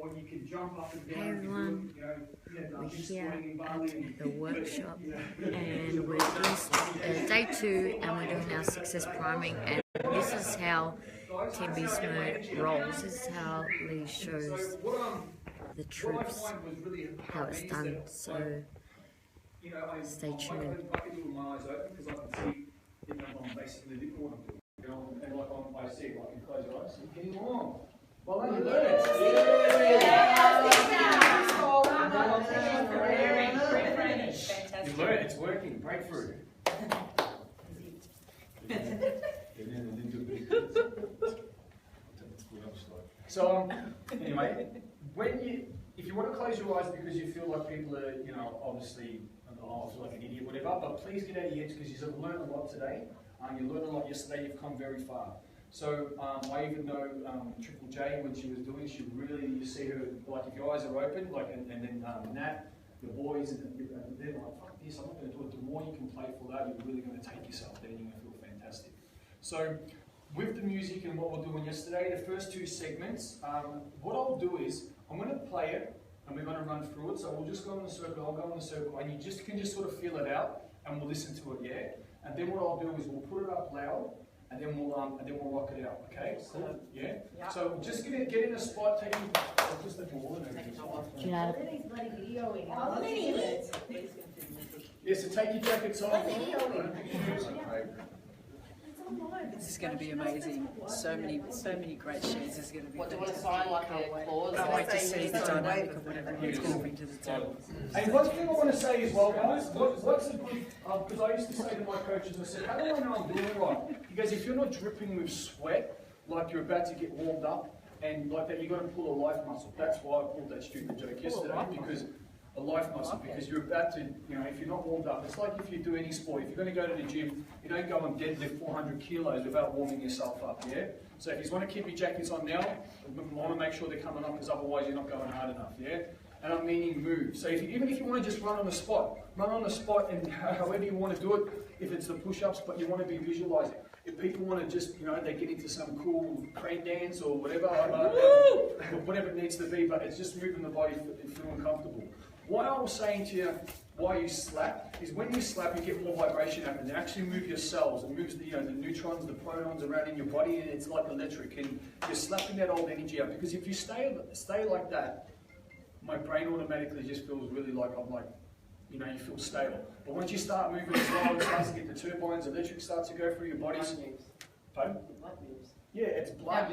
or you can jump up and Hey down. everyone, we're here at the workshop and we're doing day 2 and we're doing our success priming, and this is how Tim Beastmode rolls. This is how Lee shows the troops how it's done, so stay tuned. I see, like you close your eyes, you're getting along. Well, then you learn it. You learn it, it's working. Breakthrough. So, anyway, if you want to close your eyes because you feel like people are, obviously, I feel like an idiot, whatever, but please get out of your heads because you've learned a lot today. You learned a lot yesterday, you've come very far. So I even know Triple J, when she was doing, she really, you see her, like if your eyes are open, like, and then Nat, the boys, and they're like, fuck this, I'm not going to do it. The more you can play for that, you're really going to take yourself there and you're going to feel fantastic. So with the music and what we're doing yesterday, the first 2 segments, what I'll do is, I'm going to play it, and we're going to run through it. So we'll just go in a circle, I'll go in a circle, and you can just sort of feel it out, and we'll listen to it, yeah? And then what I'll do is we'll put it up loud, and then we'll rock it out. Okay, cool. Yeah. So just get in a spot, take just the ball and everything. Yeah. So take your jackets off. This is going to be amazing. So many great shares. This is going to be fantastic. Can't wait to see the dynamic of whatever he's going to bring to the table. And one thing I want to say as well, guys, what's a good, because I used to say to my coaches, I said, how do I know I'm doing it right? Because if you're not dripping with sweat, like you're about to get warmed up, and like that, you've got to pull a life muscle. That's why I pulled that stupid joke yesterday, because a life muscle, because you're about to, if you're not warmed up, it's like if you do any sport. If you're going to go to the gym, you don't go and deadlift 400 kilos without warming yourself up, yeah? So if you want to keep your jackets on now, you want to make sure they're coming up, because otherwise you're not going hard enough, yeah? And I'm meaning move. So even if you want to just run on the spot, and however you want to do it, if it's the push-ups, but you want to be visualizing. If people want to just, they get into some cool crane dance or whatever, whatever it needs to be, but it's just moving the body and feeling comfortable. Why I was saying to you, why you slap, is when you slap, you get more vibration happening. It actually moves your cells. It moves the neutrons, the protons around in your body, and it's like electric. And you're slapping that old energy out. Because if you stay like that, my brain automatically just feels really like you feel stable. But once you start moving slow, it starts to get the turbines, electric starts to go through your body. Pardon? Blood moves. Yeah, it's blood.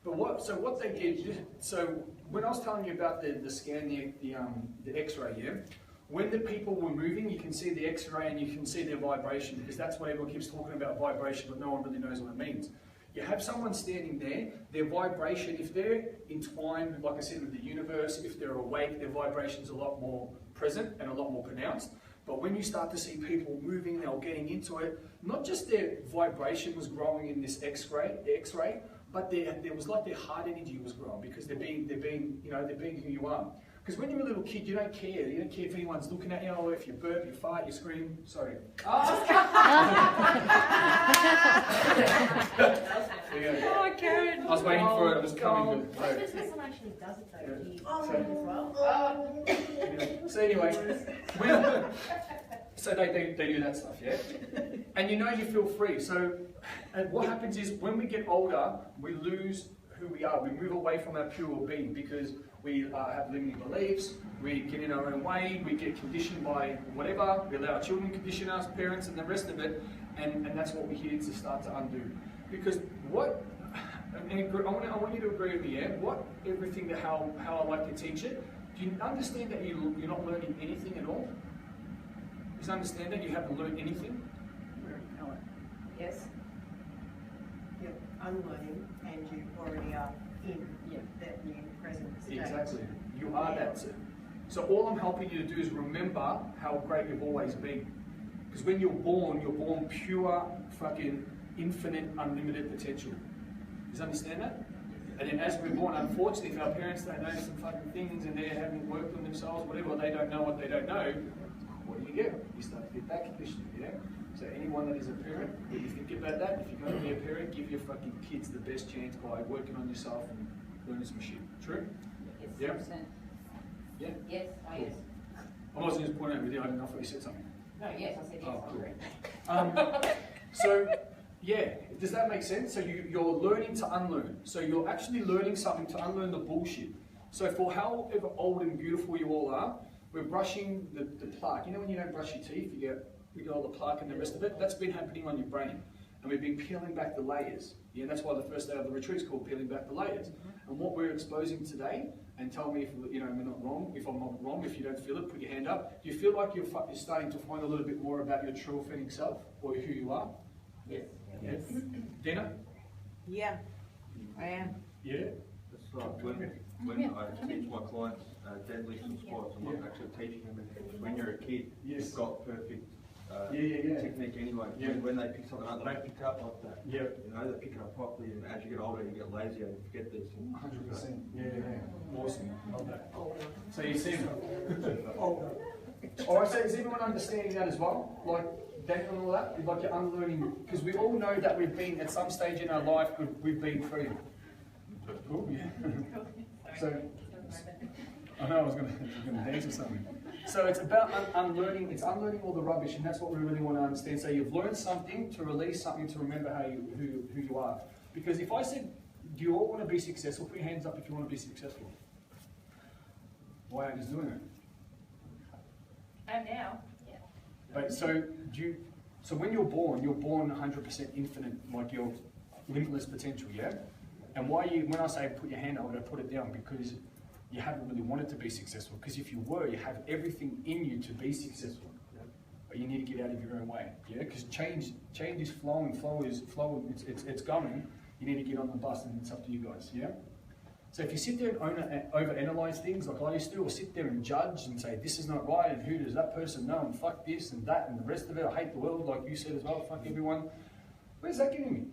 But what they did, so when I was telling you about the scan, the X-ray, yeah, when the people were moving, you can see the X-ray and you can see their vibration, because that's what everyone keeps talking about, vibration, but no one really knows what it means. You have someone standing there, their vibration, if they're entwined, like I said, with the universe, if they're awake, their vibration's a lot more present and a lot more pronounced. But when you start to see people moving, they're getting into it, not just their vibration was growing in this X-ray, but there was like their heart energy was growing, because they're being who you are. Because when you're a little kid, you don't care. You don't care if anyone's looking at you, or if you burp, you fart, you scream. Sorry. Oh, Karen. I was waiting for it. It was coming. this person actually does it though. So anyway, so they do that stuff, yeah? And you feel free. So what happens is, when we get older, we lose who we are. We move away from our pure being, because we have limiting beliefs, we get in our own way, we get conditioned by whatever, we allow our children to condition us, parents, and the rest of it, and that's what we're here to start to undo. Because I want you to agree with me, yeah? Everything how I like to teach it, do you understand that you're not learning anything at all? Do you understand that you haven't learned anything? Yes. You're unlearning, and you already are in that new present state. Exactly. You are that. So all I'm helping you to do is remember how great you've always been. Because when you're born pure, fucking infinite, unlimited potential. Do you understand that? And then as we're born, unfortunately, if our parents don't know some fucking things and they haven't worked on themselves, whatever, they don't know what they don't know, what do you get? You start to get that conditioning, yeah? So anyone that is a parent, when you think about that, if you're going to be a parent, give your fucking kids the best chance by working on yourself and learning some shit. True? Yes. Yeah? Yes, oh yes. I wasn't just pointing out with you, I didn't know if you said something. No, yes, I said yes, Oh, I agree. So, yeah, does that make sense? So you're learning to unlearn. So you're actually learning something to unlearn the bullshit. So for however old and beautiful you all are, we're brushing the plaque. You know when you don't brush your teeth, you get all the plaque and the rest of it? That's been happening on your brain. And we've been peeling back the layers. Yeah, that's why the first day of the retreat is called peeling back the layers. And what we're exposing today, and tell me if we're not wrong, if I'm not wrong, if you don't feel it, put your hand up. Do you feel like you're starting to find a little bit more about your true authentic self, or who you are? Yes. Yes. Dina? Yeah, I am. Yeah? It's like when I teach my clients deadlifts squats, I'm not actually teaching them. When you're a kid, Yes. you've got perfect Yeah. technique anyway. Yeah. When they pick something up, they don't pick it up like that. Yeah. You know, they pick it up properly, and as you get older, you get lazier and forget these things. 100%. Yeah. Awesome. Love that. So you see Alright, so is everyone understanding that as well? Like Daniel and all that? Like you're unlearning, because we all know that we've been, at some stage in our life, we've been free. Cool, yeah. So, I know I was going to dance or something. So it's about unlearning, it's unlearning all the rubbish, and that's what we really want to understand. So you've learned something to release something to remember who you are. Because if I said, do you all want to be successful? Put your hands up if you want to be successful. Why aren't you just doing it? And now? Yeah. But so when you're born 100% infinite, like your limitless potential, yeah? And when I say put your hand up, I put it down because you haven't really wanted to be successful. Because if you were, you have everything in you to be successful. Yeah? But you need to get out of your own way, yeah? Because change is flowing, it's going. You need to get on the bus, and it's up to you guys, yeah? So if you sit there and overanalyze things like I used to, or sit there and judge and say, this is not right, and who does that person know, and fuck this and that, and the rest of it, I hate the world, like you said as well, fuck everyone. Where's that getting me?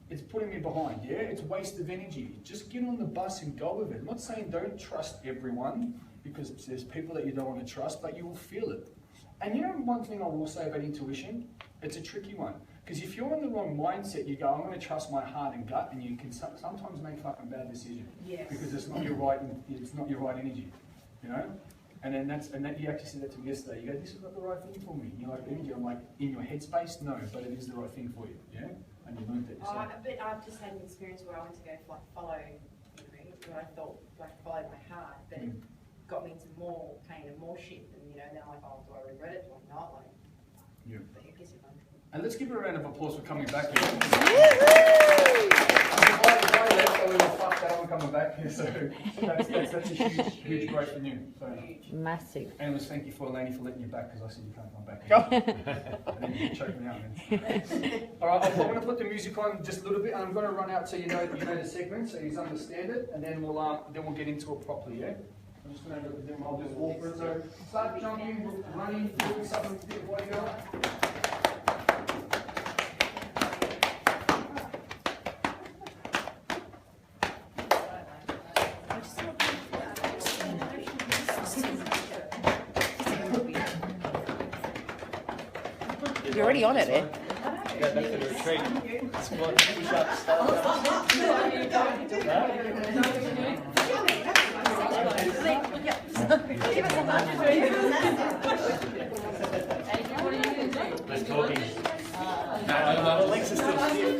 It's putting me behind, yeah? It's a waste of energy. Just get on the bus and go with it. I'm not saying don't trust everyone, because there's people that you don't want to trust, but you will feel it. And you know one thing I will say about intuition? It's a tricky one. Because if you're in the wrong mindset, you go, I'm going to trust my heart and gut, and you can sometimes make fucking bad decisions. Yes. Because it's not your right energy, you know? And that you actually said that to me yesterday. You go, this is not the right thing for me. You're like, energy. I'm like, in your headspace, no, but it is the right thing for you, yeah? And you learned that yourself. But I've just had an experience where I went to go follow, what I thought followed my heart, but it got me into more pain and more shit. And then I'm like, oh, do I regret it? Do I not? Like, Yeah. but I guess if I'm And let's give her a round of applause for coming back here. If I left, I would have fucked that one coming back here. So that's a huge growth for you. So, Massive. and let's thank you for Eleni for letting you back, because I said you can't come back here. And then you choke me out, man. All right, I'm going to put the music on just a little bit, and I'm going to run out so you know the segment, so you understand it, and then we'll get into it properly, yeah? I'm just going to do I'll just walk through. So start jumping, running, doing something to get body going. You're already on it, eh? Go back to the retreat. Squat, push-ups, Let's talking. No, legs are still stiff.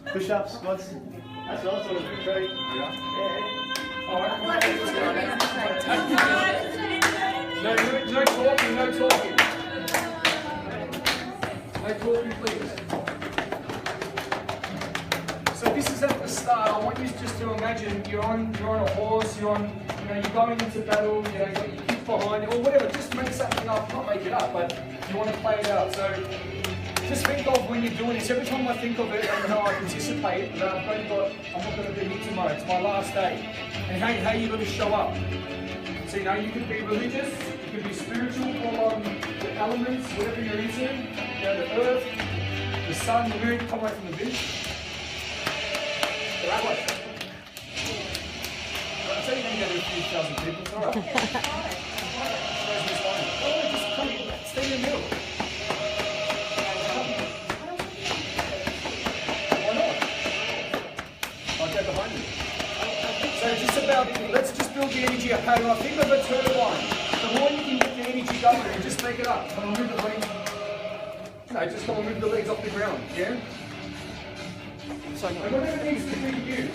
Push-ups, squats. That's also a retreat. No talking, no talking. No talking, please. So this is at the start. I want you just to imagine you're on a horse, you're going into battle, you've got your kids behind you, or whatever. Just make something up, not make it up, but you want to play it out. So just think of when you're doing this. Every time I think of it, I anticipate that I'm not going to be here tomorrow. It's my last day. And how you're going to show up. So you could be religious, you could be spiritual, call on the elements, whatever you're into, the earth, the sun, the moon, come away from the beach. Right way. I'll tell you when you go to a few thousand people, it's alright. Just come, stay in the middle. Why not? Okay, let's just build the energy up. Hang on, think of a turbine. The more you can get the energy going, and just make it up. Come on, move the legs. No, just come on, move the legs off the ground. Yeah. So, and whatever needs to be you.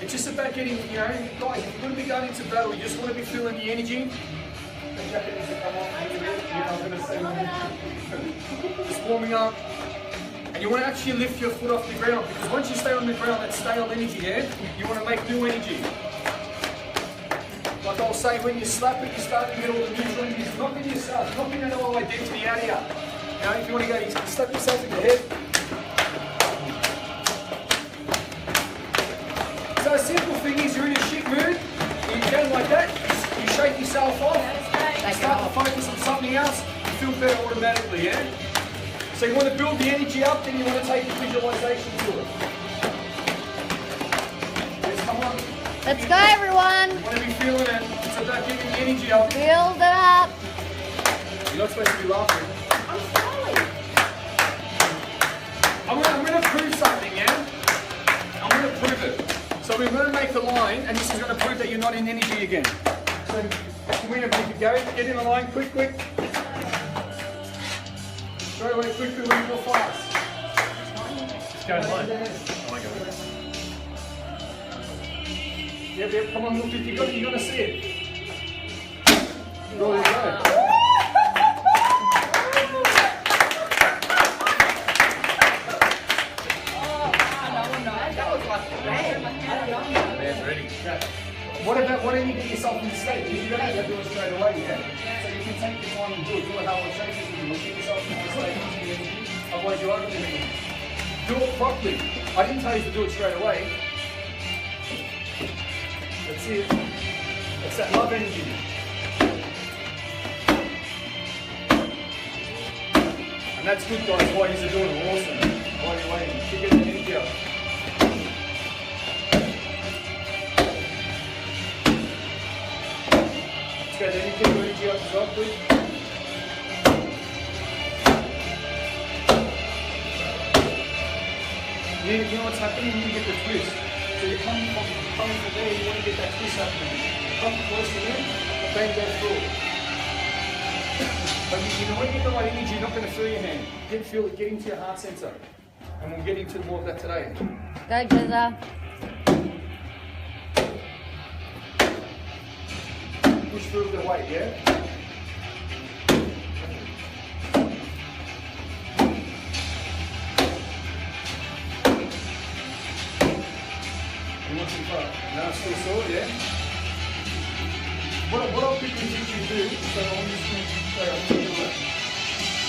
It's just about getting, you know, guys, if you're going to be going into battle, you just want to be feeling the energy. The jacket needs to come off a little bit. You're not going to see just warming up. And you want to actually lift your foot off the ground, because once you stay on the ground, that's stale energy, yeah? You want to make new energy. Like I was saying, when you slap it, you start to get all the neutral energy. Knocking yourself, knocking that old identity out of you. You know, if you want to go, you slap yourself in the head. So a simple thing is, you're in a shit mood, you go like that, you shake yourself off, you start to focus on something else, you feel better automatically, yeah? So you want to build the energy up, then you want to take the visualization to it. Yes, come on. Let's go, everyone. You want to be feeling it. It's about getting the energy up. Build it up. You're not supposed to be laughing. I'm smiling. I'm going to prove something, yeah? I'm going to prove it. So we're going to make the line, and this is going to prove that you're not in energy again. So can we go? Get in the line, quick. Straight away, quickly, when you go fast. Just go in line. Oh my God. Yep, come on, look, you're going to see it. Go, go. Man's ready. What do you get yourself in the state? Because you don't have to do it straight away, yeah? So you can take your time and do it how it changes with you. Get yourself in the state, otherwise you're overdoing it. Do it properly. I didn't tell you to do it straight away. That's it. It's that love energy. And that's good, guys. Why you're doing it. Awesome. While you're waiting, keep getting the energy up. Let's go, Danny. Keep your energy up as well, please. You know what's happening? You get the twist. So you're coming from there, you want to get that twist happening. Come closer in, bang that through. But you know, when you get the right energy, you're not going to feel your hand. Feel it, get into your heart center. And we'll get into more of that today. Go, Jizza. Push through the weight, yeah? Now still sore, yeah? What I'll quickly teach you to do, so I'm just going to show you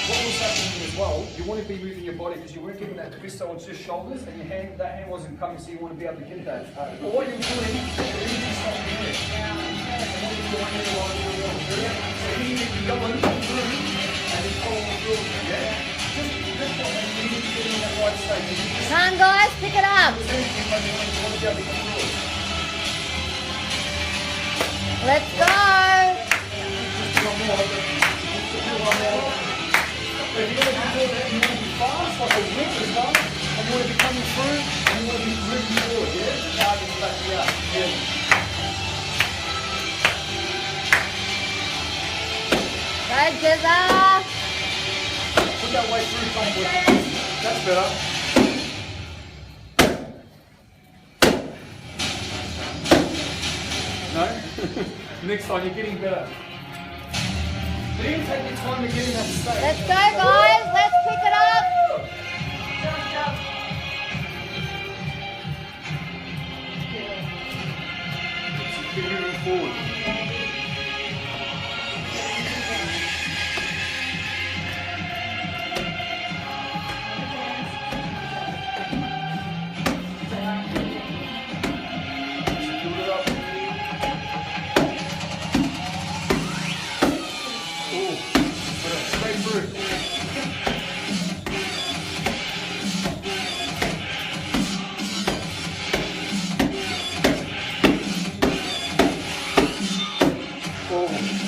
what was happening as well, you want to be moving your body because you weren't getting that twist, so it's just shoulders, and your hand, that hand wasn't coming, so you want to be able to get that. But what you're doing, you're really stopping here. And what you're doing here, while you're doing it, so you're going through, and then following through, yeah? Just what you need to get in that right state. Come on, guys, pick it up. Let's go. If you're going to do that, you want to be fast, like a whip as well, and you want to be coming through, and you want to be moving forward, yeah? Target back here, yeah. Go, Jizza. Put that weight through, come with. That's better. No? Next time, you're getting better. But even take your time to get in that state. Let's go, guys. Let's pick it up. Keep moving forward.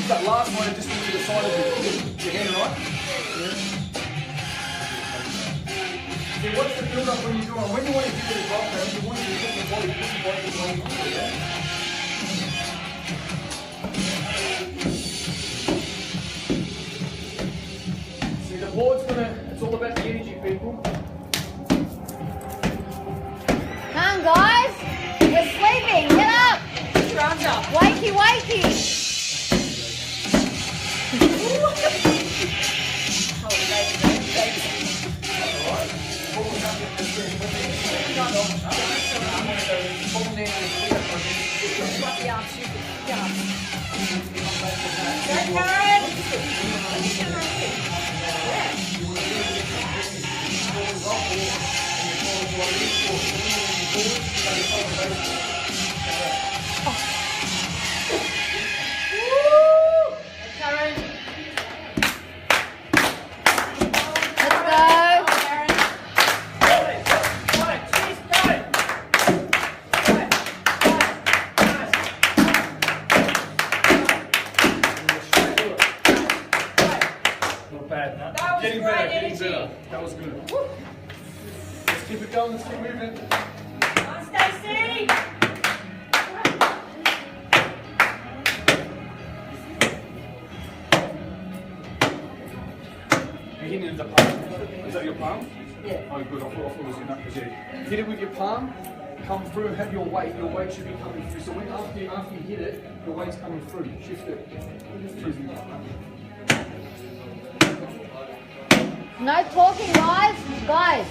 That last one, just to the side of your hand, right? Yeah. See, what's the build up when you're doing? When you want to hit it as well, man, you want to hit the body, put the body as well, yeah? See, the board's gonna, it's all about the energy, people. Come on, guys. We're sleeping. Get up. Round up. Wakey, wakey. Getting better, getting better. That was good. Let's keep it going, let's keep moving. Stacey! You're hitting it with the palm. Is that your palm? Yeah. Oh, good. I thought it was in that position. Hit it with your palm. Come through. Have your weight. Your weight should be coming through. So when after you hit it, your weight's coming through. Shift it. No talking, guys. Guys.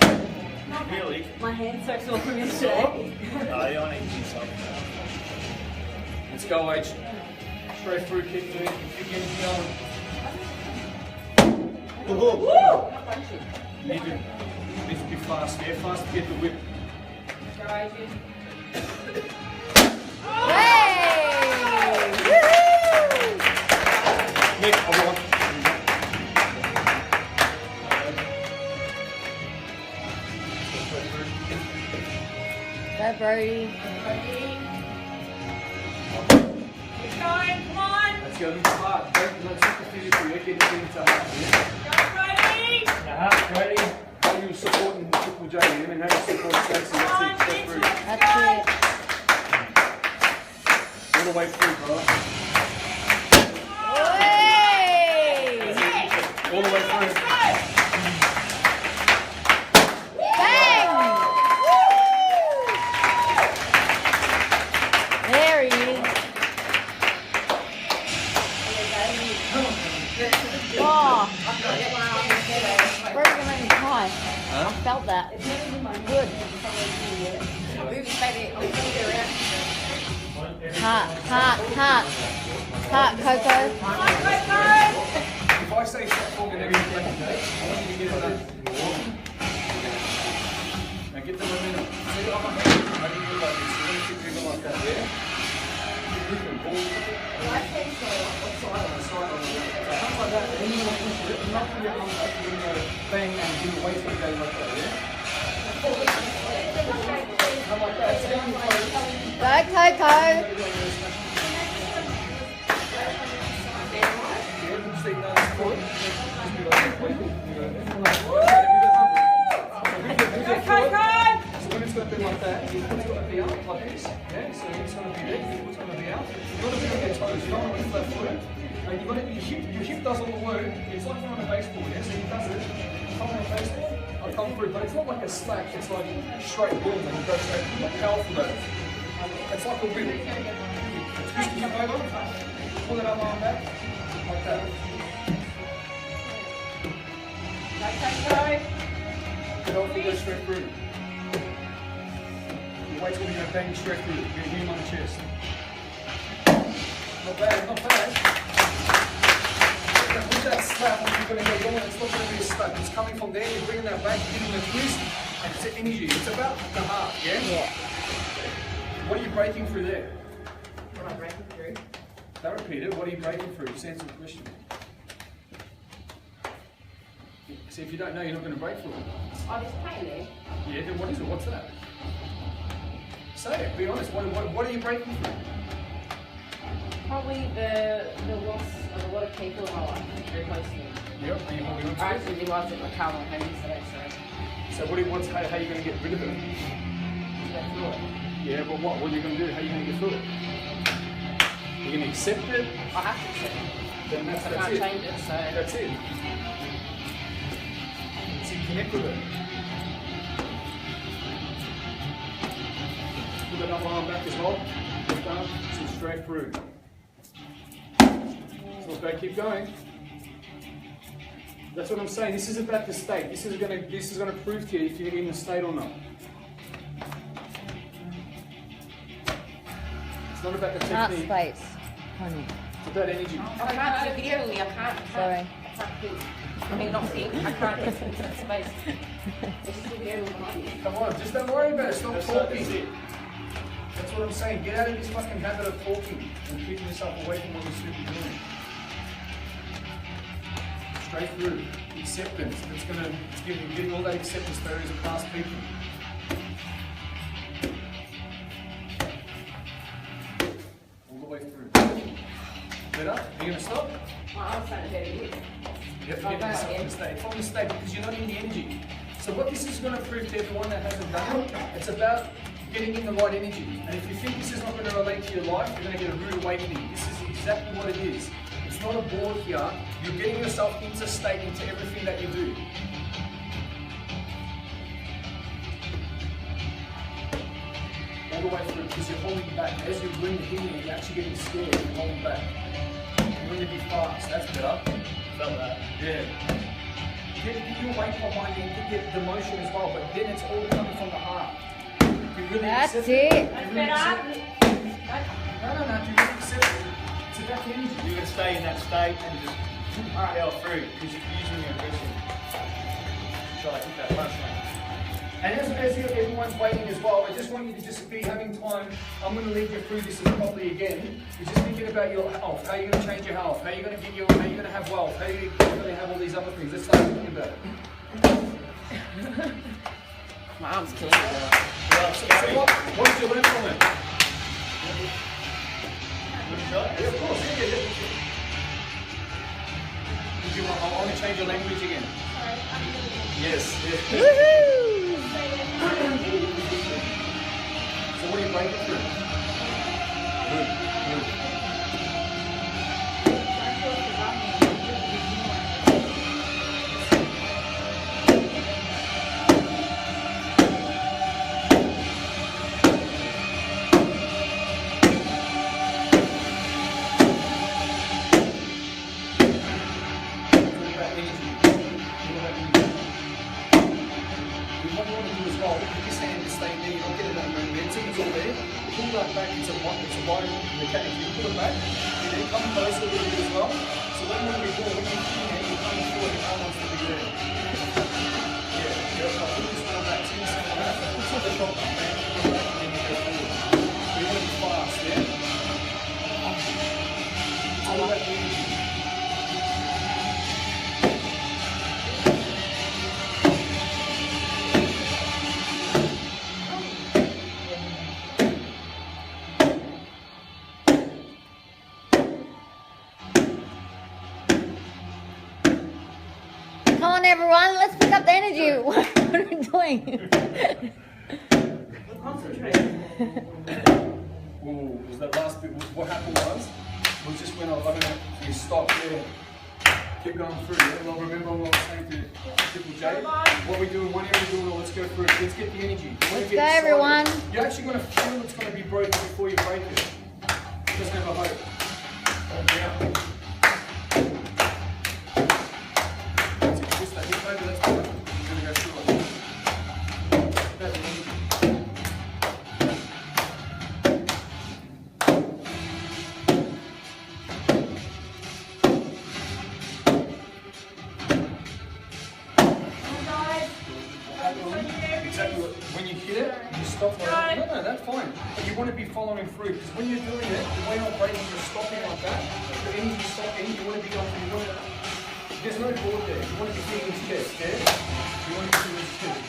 Really? My hand's actually on your shake. No, you don't need to do something. Let's go, H. Straight through, keep moving, keep getting going. Need to be fast, yeah? Fast to get the whip. Hey! Woohoo! Nick, I want. Go, Brody. Keep going, come on! Let's go into hard. Don't take the physical, yeah? Get it into hard, yeah? Go, Brody! Ready? How you supporting Triple J, yeah? And how you support Stacey, that's it. Go through. That's it. All the way through, brother. Hey! All the way through. Bang! Woo! There he is. Oh. Where are you going to make me cry? I felt that. Good. Heart, heart, heart. Heart, Coco. If I say stop talking every day, I want you to get it done. Now get the momentum. See it on my hand. Maybe do like this. You're going to keep moving like that, yeah? Keep moving. Ball. On the side. So come like that. Then you're going to push it. You're not going to get on back. You're going to bang and do the weight to go like that, yeah? Come like that. Stay on your toes. Go, Coco. So when it's going to be like that, it's going to be out like this. Yeah, so it's going to be there, it's going to be out. You've got to be on your toes, you don't want to lift that foot. And you've got to, your hip does all the work. It's like you're on a baseball, yeah? So he does it. Come on a baseball, I come through, but it's not like a slack, it's like straight boom and you go straight, like powerful though. It's like a whip. Twist your hip over, pull that other arm back, like that. Get off and go straight through. Your weight's going to go bang straight through. You're going to hit him on the chest. Not bad, not bad. With that slap, when you're going to go going, it's not going to be a slap. It's coming from there, you're bringing that back, giving the twist, and it's energy. It's about the heart, yeah? Yeah. What are you breaking through there? What am I breaking through? Don't repeat it. What are you breaking through? Just answer the question. See, if you don't know, you're not going to break through it. Oh, there's pain there. Yeah, then what is it? What's that? Say it. Be honest. What are you breaking through? Probably the loss of a lot of people in my life, very close to me. Yep. Are you holding on to I it? actually realised that my car went home yesterday, so So how are you going to get rid of it? Yeah, but what are you going to do? How are you going to get through it? You're going to accept it? I have to accept it. Then I can't change it, so. That's it. So you connect with it. Put that other arm back as well. Left arm, so straight through. So okay, keep going. That's what I'm saying. This is about the state. This is gonna prove to you if you're in the state or not. It's not about the Art technique. space. Honey. It's about energy. I can't do video with me, I can't Sorry. think. I mean, not think, I can't get into that space. It's just video with me. Come on, just don't worry about it. Stop talking. That's what I'm saying. Get out of this fucking habit of talking and keeping yourself away from what you're supposed to be doing. Straight through. Acceptance. It's gonna give you getting all that acceptance stories of past people. All the way through. Better? Are you gonna stop? I'm trying to get it. You have to get yourself in the state. From the state because you're not in the energy. So what this is going to prove to everyone that hasn't done it, it's about getting in the right energy. And if you think this is not going to relate to your life, you're going to get a rude awakening. This is exactly what it is. It's not a bore here. You're getting yourself into state into everything that you do. All the way through because you're holding back. As you're doing the healing, you're actually getting scared and holding back. You're going to be fast. That's better. Felt that. Yeah. Get your weight behind you and get the motion as well, but then it's all coming from the heart. You really That's accept it. That's better. No, do you really accept it? It's about the energy. You're going to stay in that state and just power through because you're using your aggression. Try to hit that punchline. And as everyone's waiting as well, I just want you to just be having time. I'm going to lead you through this properly again. You're just thinking about your health, how you're going to change your health, how you're going to get how you're going to have wealth, how you're going to have all these other things. Let's start thinking about it. My arm's killing me. So what did you learn from it? Yeah, of course. Yeah. I want to change your language again. Yes. Woohoo! So what are you breaking through? Good. Back into one mechanic. You pull it back, and then come closer a little bit as well. So when we go, when you're here, you come forward and arm wants to be there. Yeah, I'll put this one back to the back. Put the top back, and then you go forward. We want to be fast, yeah? It's all about the energy. Come on, everyone, let's pick up the energy. What are we doing? Ooh, was that last bit? What happened was, we just went off. I don't know. We stopped there. Keep going through. Yeah? Well, remember what I was saying to Triple J. What we do in one area, we do it all. Let's go through it. Let's get the energy. Let's go, everyone. You're actually going to feel it's going to be broken before you break it. It doesn't have a hope. Yeah. Just that hip over. Let's go. We're going to go through it. That's the energy. Exactly. When you hit it, you stop. Like, no, that's fine. But you want to be following through because when you're doing it, the way you're breaking, you're stopping like that. The energy stopping. You want to be going. You want to. There's no board there. You want to be feeling his chest. Yeah. You want to be feeling his chest.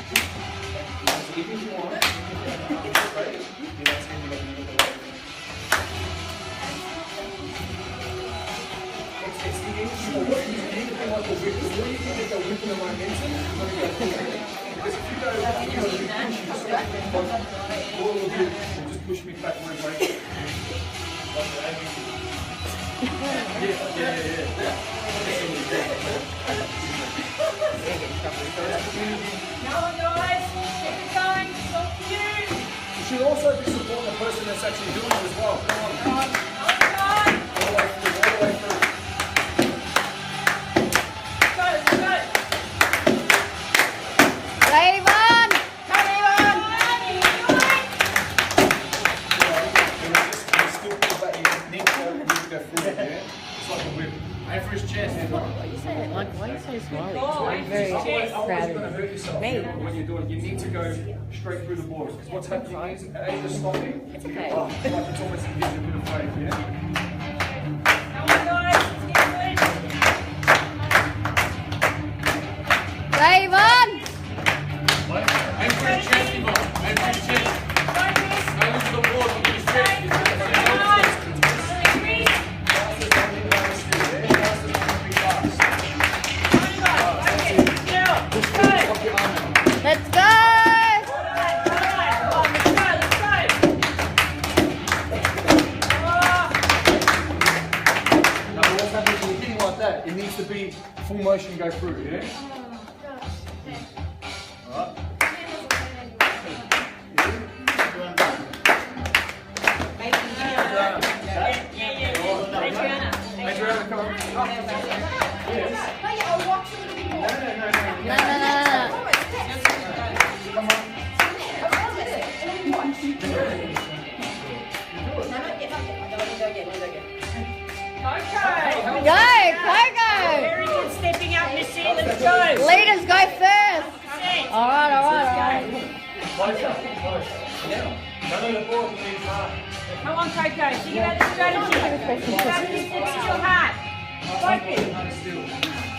So if you want, you can get the arms straight. Yeah, that's going to be like the way. It's the energy. What you need to be like the whip. What do you think that the whip and the momentum? You want to go through it. Because if you go, all we'll do, we'll just push me back one way. Come on, guys. Keep it going. It's all for you. You should also be supporting the person that's actually doing it as well. Come on. Come on. All the way through, all the way through. Let's go. Raven! Come on! You still pull back, you need to go through it, yeah? It's like a whip. Aim for his chest. What you say? Like, why are you so smiley? Oh, I'm very Otherwise proud you're of going to you. hurt yourself Me? when you're doing it. You need to go straight through the boards. Because what's happening is, as you're stopping, It's okay. oh, like it's almost gives you a bit of faith, yeah? Come on, guys. Let's get good. Raven! Aim for his chest, Ivan. Aim for his chest. Focus. Aim for the board with his chest. Come on. Chris. Let's go! Now, what's happening when you're hitting like that? It needs to be full motion go through, yeah? Alright. Adriana, come on. Yes. No, no, no, no. Go, Coco! Very good stepping up, Missy. Let's go. Leaders go first! That's it. Alright, alright. Closer, closer. Now, none of the board moves hard. Come on, Coco. Think about the strategy. Think about this next to your heart. Focus. Still,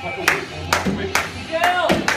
like a whip, like a whip. Girl.